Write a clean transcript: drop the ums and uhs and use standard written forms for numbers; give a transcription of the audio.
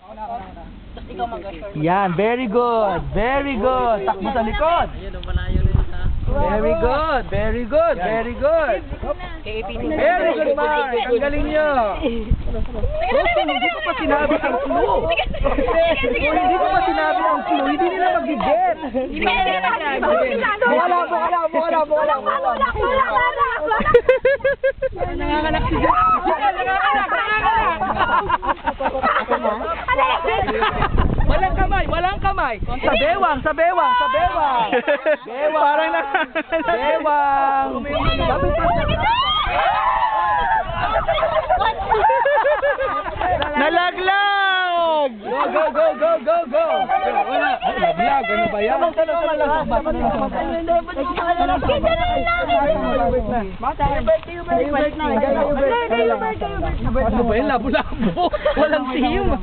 Tapos ikaw mag-short. Yan, very good. Very good. Takbo sa likod. Very good. Very good. Very good. Very good, Mark. Ang galing nyo. Hindi ko pa sinabi ang clue. Hindi ko pa sinabi ang clue. Hindi nila mag-get. Wala. Nanganganak si Jess. Walang kamay. Sa bewang. Parang na. Bewang. Nalaglag! Go! Wala. Nalaglag, ano ba yan? Ano ba yan? Labo-labo. Walang team.